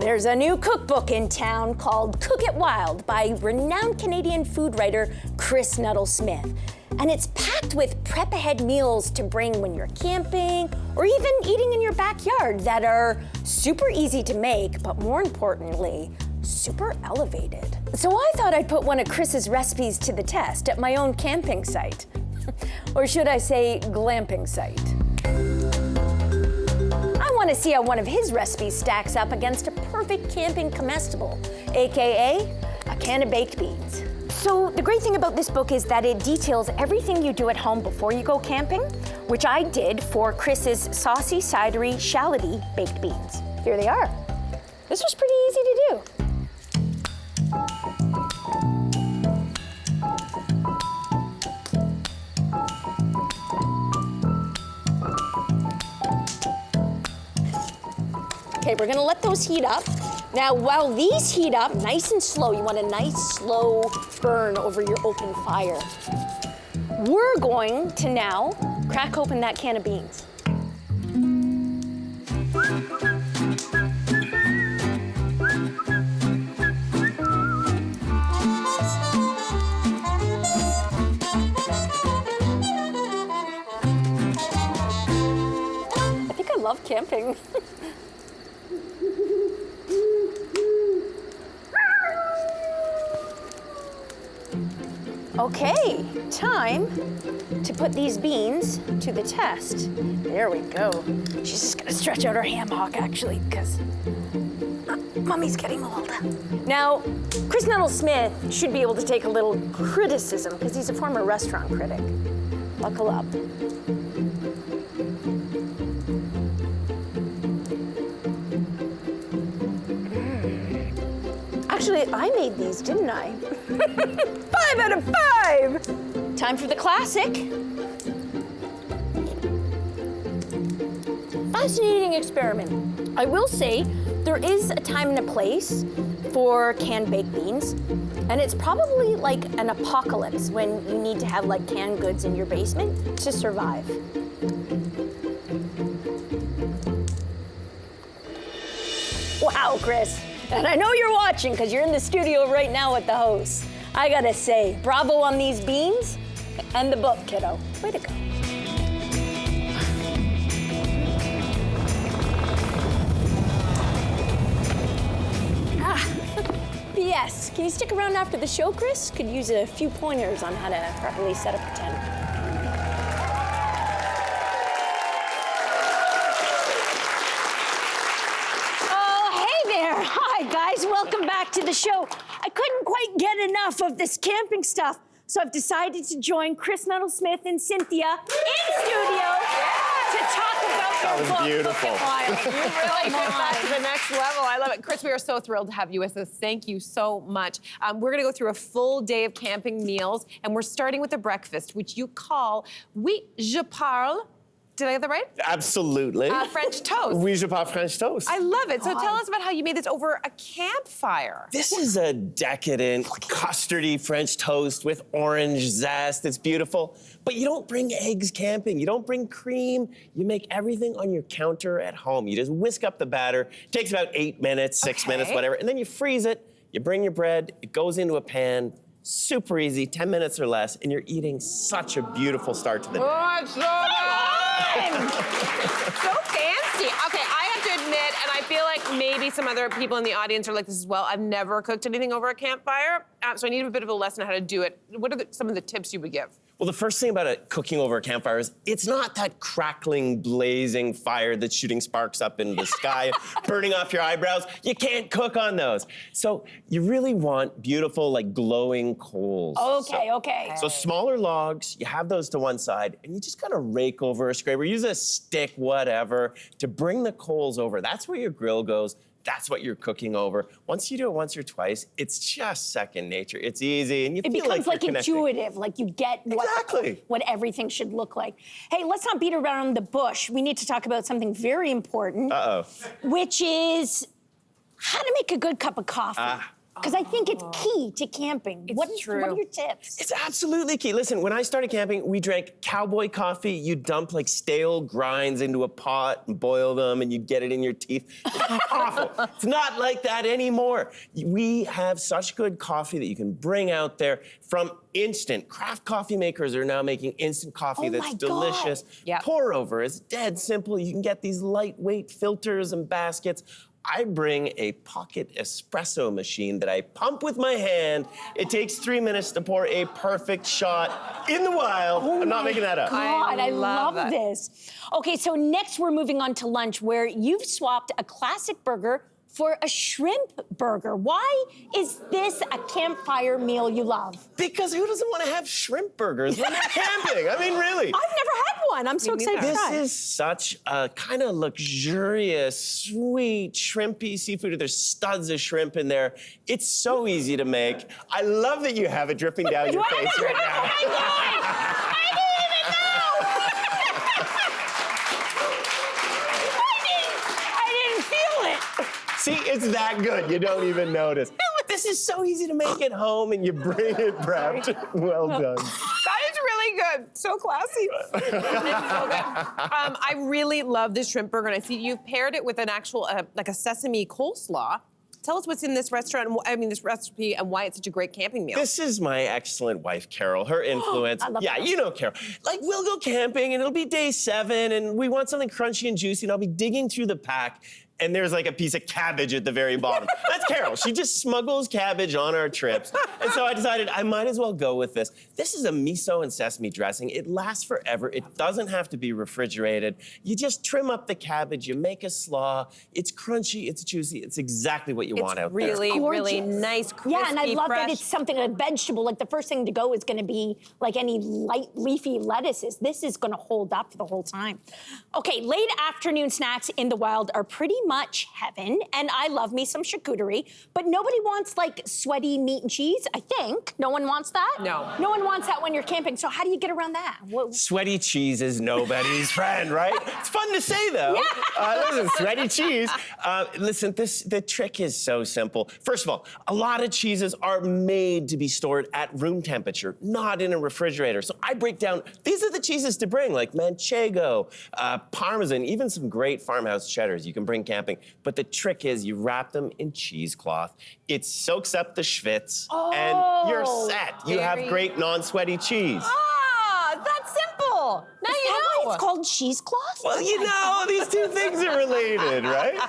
There's a new cookbook in town called Cook It Wild by renowned Canadian food writer Chris Nuttall-Smith. And it's packed with prep-ahead meals to bring when you're camping or even eating in your backyard that are super easy to make, but more importantly, super elevated. So I thought I'd put one of Chris's recipes to the test at my own camping site. Or should I say glamping site? I want to see how one of his recipes stacks up against a perfect camping comestible, AKA a can of baked beans. So the great thing about this book is that it details everything you do at home before you go camping, which I did for Chris's saucy, cidery, shalloty baked beans. Here they are. This was pretty easy to do. Okay, we're gonna let those heat up. Now, while these heat up nice and slow, you want a nice slow burn over your open fire. We're going to now crack open that can of beans. I think I love camping. Okay, time to put these beans to the test. There we go. She's just gonna stretch out her ham hock actually, because Mommy's getting a little done. Now, Chris Nuttall-Smith should be able to take a little criticism because he's a former restaurant critic. Buckle up. Actually, I made these, didn't I? 5 out of 5! Time for the classic. Fascinating experiment. I will say, there is a time and a place for canned baked beans, and it's probably like an apocalypse when you need to have like canned goods in your basement to survive. Wow, Chris. And I know you're watching because you're in the studio right now with the host. I gotta say, bravo on these beans and the book, kiddo. Way to go. P.S. Can you stick around after the show, Chris? Could use a few pointers on how to properly set up a tent. Hi guys, welcome back to the show. I couldn't quite get enough of this camping stuff, so I've decided to join Chris Nuttall-Smith and Cynthia in studio to talk about That your was book. beautiful. You really took that to the next level. I love it. Chris, we are so thrilled to have you with us. Thank you so much. We're gonna go through a full day of camping meals, and we're starting with the breakfast, which you call, oui, je parle. Did I get that right? Absolutely. French toast. Oui, je parle French toast. I love it. So tell us about how you made this over a campfire. This is a decadent, custardy French toast with orange zest. It's beautiful. But you don't bring eggs camping. You don't bring cream. You make everything on your counter at home. You just whisk up the batter. It takes about 8 minutes, 6 minutes, whatever. And then you freeze it. You bring your bread. It goes into a pan. Super easy, 10 minutes or less, and you're eating such a beautiful start to the day. Oh, it's so good! So fancy. Okay, I have to admit, and I feel like maybe some other people in the audience are like this as well, I've never cooked anything over a campfire, so I need a bit of a lesson on how to do it. What are some of the tips you would give? Well, the first thing about cooking over a campfire is it's not that crackling, blazing fire that's shooting sparks up into the sky, burning off your eyebrows. You can't cook on those. So you really want beautiful, like glowing coals. Okay. So smaller logs, you have those to one side, and you just gotta rake over a scraper, use a stick, whatever, to bring the coals over. That's where your grill goes. That's what you're cooking over. Once you do it once or twice, it's just second nature. It's easy, and you feel becomes like you're intuitive, like you get what everything should look like. Hey, let's not beat around the bush. We need to talk about something very important. Uh-oh. Which is how to make a good cup of coffee. Because I think it's key to camping. It's What true. are your tips? It's absolutely key. Listen, when I started camping, we drank cowboy coffee. You dump like stale grinds into a pot and boil them, and you get it in your teeth. It's awful. It's not like that anymore. We have such good coffee that you can bring out there from instant. Craft coffee makers are now making instant coffee Oh my that's God. delicious. Yep. Pour over. It's dead simple. You can get these lightweight filters and baskets. I bring a pocket espresso machine that I pump with my hand. It takes 3 minutes to pour a perfect shot in the wild. I'm not making that up. God, I love love it. this. Okay, so next we're moving on to lunch, where you've swapped a classic burger for a shrimp burger. Why is this a campfire meal you love? Because who doesn't want to have shrimp burgers when they're camping? I mean, really. I've never had one. I'm so excited to This try. is such a kind of luxurious, sweet, shrimpy seafood. There's studs of shrimp in there. It's so easy to make. I love that you have it dripping down your face right now. Oh my God! I didn't even know! I didn't feel it. See, it's that good. You don't even notice. This is so easy to make at home, and you bring it prepped. Well done. That is really good. So classy. It's so good. I really love this shrimp burger, and I see you've paired it with an actual, like a sesame coleslaw. Tell us what's in this restaurant, this recipe, and why it's such a great camping meal. This is my excellent wife, Carol. Her influence. I love Yeah, Carol. you know Carol. Like, we'll go camping, and it'll be day 7, and we want something crunchy and juicy, and I'll be digging through the pack, and there's like a piece of cabbage at the very bottom. That's Carol. She just smuggles cabbage on our trips. And so I decided I might as well go with this. This is a miso and sesame dressing. It lasts forever. It doesn't have to be refrigerated. You just trim up the cabbage, you make a slaw. It's crunchy, it's juicy. It's exactly what you want out there. Really, really Gorgeous. nice, crispy, Yeah, and I love fresh. that it's something, a vegetable. Like the first thing to go is gonna be like any light leafy lettuces. This is gonna hold up for the whole time. Okay, late afternoon snacks in the wild are pretty much heaven, and I love me some charcuterie, but nobody wants like sweaty meat and cheese, I think. No one wants that? No. No one wants that when you're camping, so how do you get around that? Sweaty cheese is nobody's friend, right? It's fun to say, though. Listen, sweaty cheese. Listen, the trick is so simple. First of all, a lot of cheeses are made to be stored at room temperature, not in a refrigerator. So I break down, these are the cheeses to bring, like Manchego, Parmesan, even some great farmhouse cheddars you can bring camping. But the trick is you wrap them in cheesecloth. It soaks up the schwitz, and you're set. You have Very- great non-sweaty cheese. Ah, that's simple. Now Is you that know. why it's called cheesecloth? Well, you know, these two things are related, right?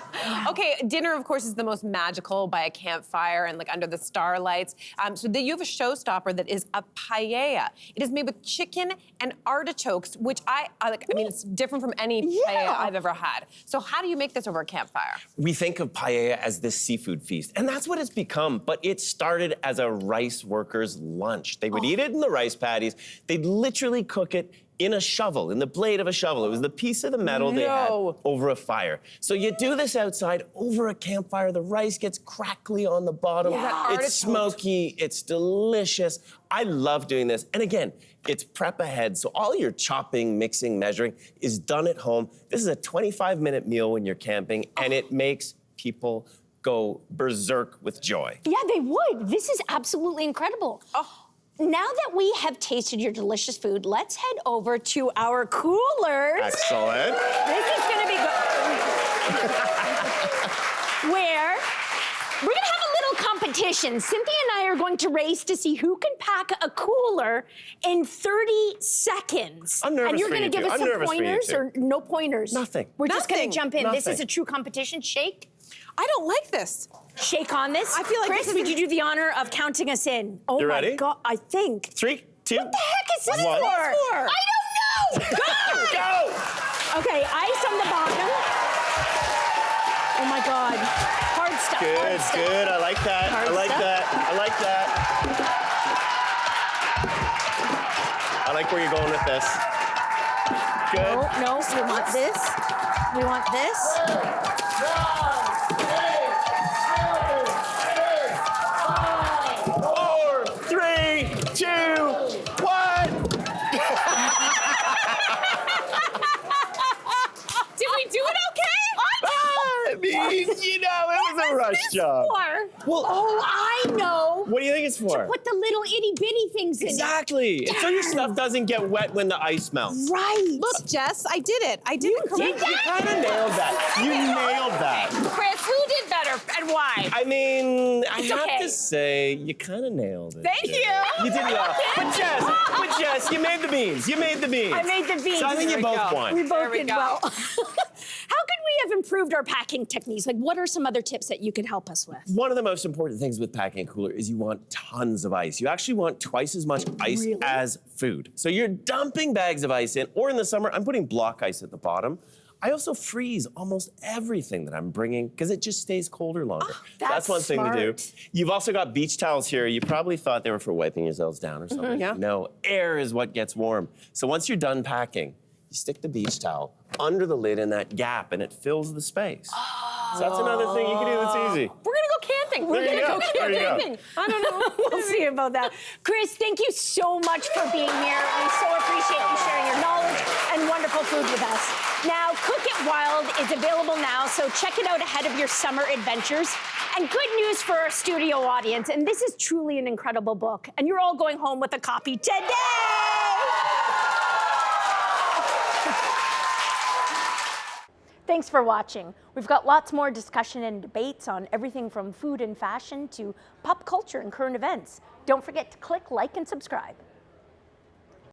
Okay, dinner, of course, is the most magical by a campfire and like under the starlights. So you have a showstopper that is a paella. It is made with chicken and artichokes, which I like. I mean, it's different from any paella I've ever had. So how do you make this over a campfire? We think of paella as this seafood feast, and that's what it's become, but it started as a rice worker's lunch. They would eat it in the rice paddies. They'd literally cook it in a shovel, in the blade of a shovel. It was the piece of the metal they had over a fire. So you do this outside over a campfire. The rice gets crackly on the bottom. Yeah. It's smoky, it's delicious. I love doing this. And again, it's prep ahead. So all your chopping, mixing, measuring is done at home. This is a 25-minute meal when you're camping, and it makes people go berserk with joy. Yeah, they would. This is absolutely incredible. Now that we have tasted your delicious food, let's head over to our coolers. Excellent. This is gonna be good. Where we're gonna have a little competition. Cynthia and I are going to race to see who can pack a cooler in 30 seconds. I'm nervous and you're for gonna you give two. us I'm some nervous for you pointers two. or no pointers? Nothing. We're just gonna Nothing. jump in. This is Nothing. a true competition. Shake. I don't like this. Shake on this. I feel like Chris, this would is- you do the honor of counting us in? Oh You my ready? God, I think. 3, 2, What the heck is this one. for? What's for? I don't know. Go! Go! Okay, ice on the bottom. Oh my God. Hard stuff. Good, hard stuff. good. I like that. Hard I like stuff. that. I like that. I like where you're going with this. Good. No, we want this. We want this. 4, 3, 2, 1. Did we do it okay? I mean, you know, it was a rush. rush job. Well, Oh, I know. what do you think it's for? Put the little itty bitty things in it. Exactly. It's so your stuff doesn't get wet when the ice melts. Right. Look, Jess, I did it. I did it correctly. You kind of nailed that. You nailed that. Chris, who did better and why? I mean, I It's have okay. to say, you kind of nailed it. Thank you. You did well. But Jess, you made the beans. You made the beans. I made the beans. So I think There you we both go. won. We There both we did go. well. How could we have improved our packing techniques? Like, what are some other tips that you could help us with? One of the most important things with packing a cooler is you want tons of ice. You actually want twice as much ice Really? as food. So you're dumping bags of ice in, or in the summer, I'm putting block ice at the bottom. I also freeze almost everything that I'm bringing because it just stays colder longer. that's one thing to do. smart. You've also got beach towels here. You probably thought they were for wiping yourselves down or something. yeah. No, air is what gets warm. So once you're done packing, you stick the beach towel under the lid in that gap and it fills the space. So that's another thing you can do that's easy. We're gonna go camping. We're There you gonna go. go There you go. camping. I don't know. We'll see about that. Chris, thank you so much for being here. We so appreciate you sharing your knowledge and wonderful food with us. Now, Cook It Wild is available now, so check it out ahead of your summer adventures. And good news for our studio audience, and this is truly an incredible book, and you're all going home with a copy today! Thanks for watching. We've got lots more discussion and debates on everything from food and fashion to pop culture and current events. Don't forget to click like and subscribe.